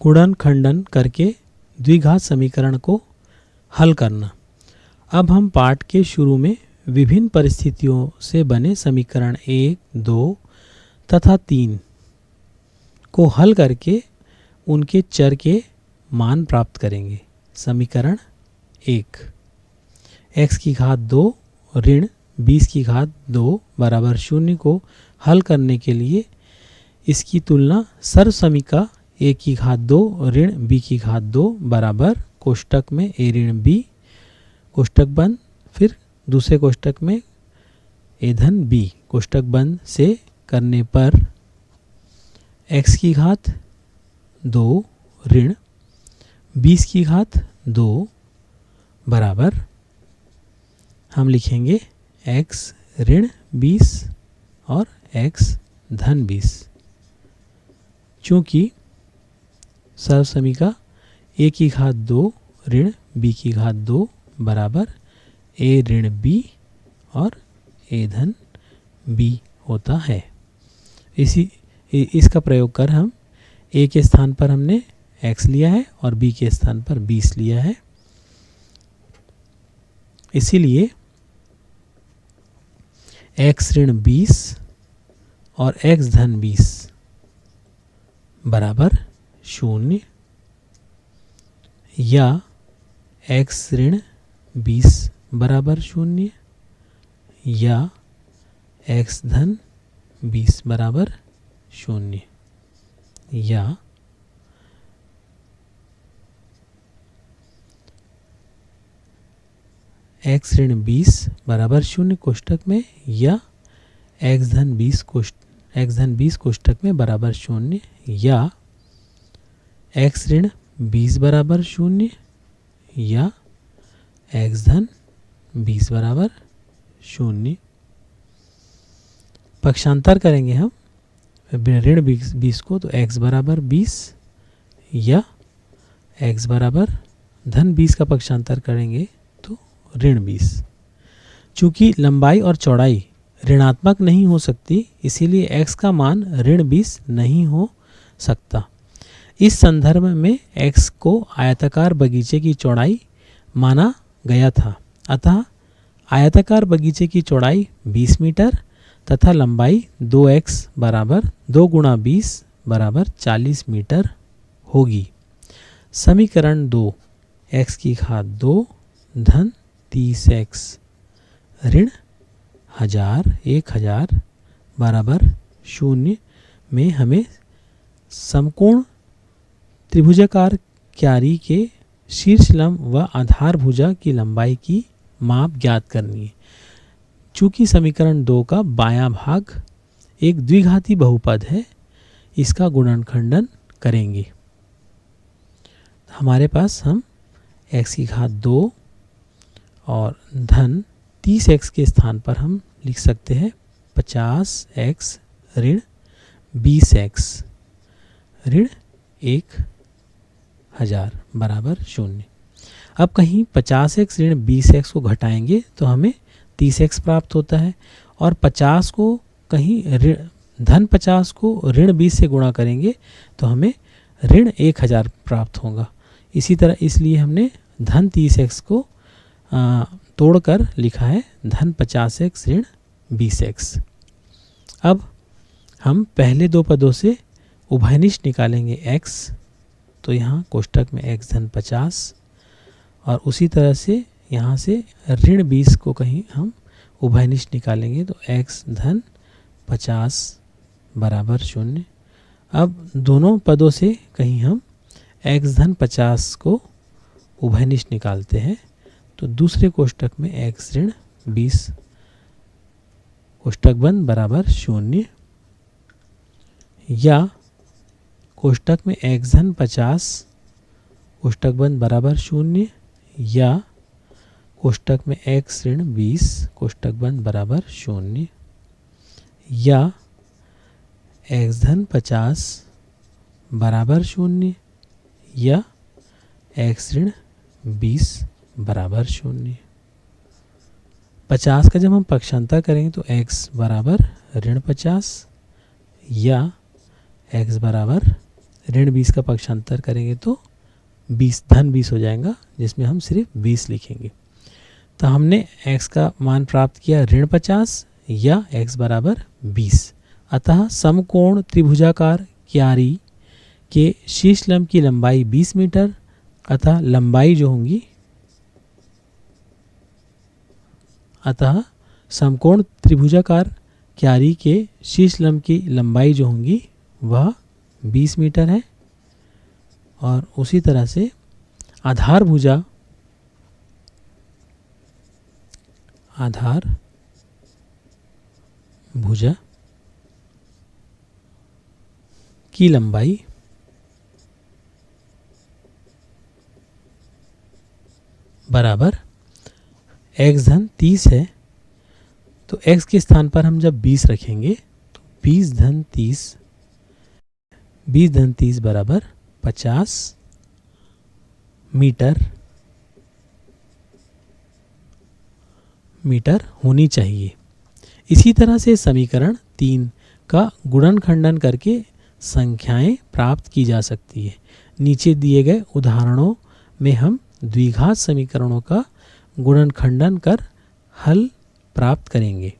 गुणन खंडन करके द्विघात समीकरण को हल करना। अब हम पाठ के शुरू में विभिन्न परिस्थितियों से बने समीकरण 1, 2 तथा 3 को हल करके उनके चर के मान प्राप्त करेंगे। समीकरण 1, x की घात 2 ऋण 20 की घात 2 बराबर 0 को हल करने के लिए इसकी तुलना सर्व समीका a की घात 2 ऋण b की घात 2 बराबर कोष्टक में a ऋण b कोष्टक बंद, फिर दूसरे कोष्टक में a धन b कोष्टक बंद से करने पर x की घात 2 ऋण 20 की घात 2 बराबर हम लिखेंगे x ऋण 20 और x धन 20। चूँकि सर्व समीका a की घात 2 ऋण b की घात 2 बराबर a ऋण b और a धन b होता है। इसका प्रयोग कर हम a के स्थान पर हमने x लिया है और b के स्थान पर 20 लिया है। इसीलिए x ऋण 20 और x धन 20 बराबर 0 या x ऋण 20 बराबर 0 या x धन 20 बराबर 0 या x ऋण 20 बराबर 0 कोष्टक में या x धन 20 कोष्टक में बराबर 0 या x ऋण 20 बराबर 0 या x धन 20 बराबर 0। पक्षांतर करेंगे हम ऋण 20 को, तो x बराबर 20 या x बराबर धन 20 का पक्षांतर करेंगे तो ऋण 20। चूँकि लंबाई और चौड़ाई ऋणात्मक नहीं हो सकती, इसीलिए x का मान ऋण 20 नहीं हो सकता। इस संदर्भ में x को आयताकार बगीचे की चौड़ाई माना गया था, अतः आयताकार बगीचे की चौड़ाई 20 मीटर तथा लंबाई 2x बराबर 2 गुणा 20 बराबर 40 मीटर होगी। समीकरण 2, x की घात 2 धन 30x ऋण 1000 बराबर 0 में हमें समकोण त्रिभुजाकार क्यारी के शीर्ष लंब व आधार भुजा की लंबाई की माप ज्ञात करनी है। चूँकि समीकरण 2 का बायां भाग एक द्विघाती बहुपद है, इसका गुणनखंडन करेंगे। हमारे पास हम x की घात 2 और धन 30x के स्थान पर हम लिख सकते हैं 50x ऋण 20x ऋण 1000 बराबर 0। अब कहीं 50x ऋण 20x को घटाएंगे तो हमें 30x प्राप्त होता है और 50 को कहीं धन 50 को ऋण 20 से गुणा करेंगे तो हमें ऋण 1000 प्राप्त होगा। इसी तरह इसलिए हमने धन 30x को तोड़कर लिखा है धन 50x ऋण 20x। अब हम पहले दो पदों से उभयनिष्ठ निकालेंगे x, तो यहाँ कोष्टक में x धन 50 और उसी तरह से यहाँ से ऋण 20 को कहीं हम उभयनिष्ठ निकालेंगे तो x धन 50 बराबर 0। अब दोनों पदों से कहीं हम x धन 50 को उभयनिष्ठ निकालते हैं तो दूसरे कोष्टक में x ऋण 20 कोष्टक बंद बराबर 0 या कोष्टक में x धन 50 कोष्टक बंद बराबर 0 या कोष्टक में x ऋण 20 कोष्टक बंद बराबर 0 या x धन 50 बराबर 0 या x ऋण 20 बराबर 0। 50 का जब हम पक्षांतर करेंगे तो x बराबर ऋण 50 या x बराबर ऋण 20 का पक्षांतर करेंगे तो 20 धन 20 हो जाएगा, जिसमें हम सिर्फ 20 लिखेंगे। तो हमने x का मान प्राप्त किया ऋण 50 या x बराबर 20। अतः समकोण त्रिभुजाकार क्यारी के शीर्ष लंब की लंबाई 20 मीटर, अतः लंबाई जो होंगी, अतः समकोण त्रिभुजाकार क्यारी के शीर्ष लंब की लंबाई जो होंगी वह 20 मीटर है। और उसी तरह से आधार भुजा की लंबाई बराबर x धन 30 है। तो x के स्थान पर हम जब 20 रखेंगे तो 20 धन 30 बराबर 50 मीटर होनी चाहिए। इसी तरह से समीकरण 3 का गुणनखंडन करके संख्याएं प्राप्त की जा सकती है। नीचे दिए गए उदाहरणों में हम द्विघात समीकरणों का गुणनखंडन कर हल प्राप्त करेंगे।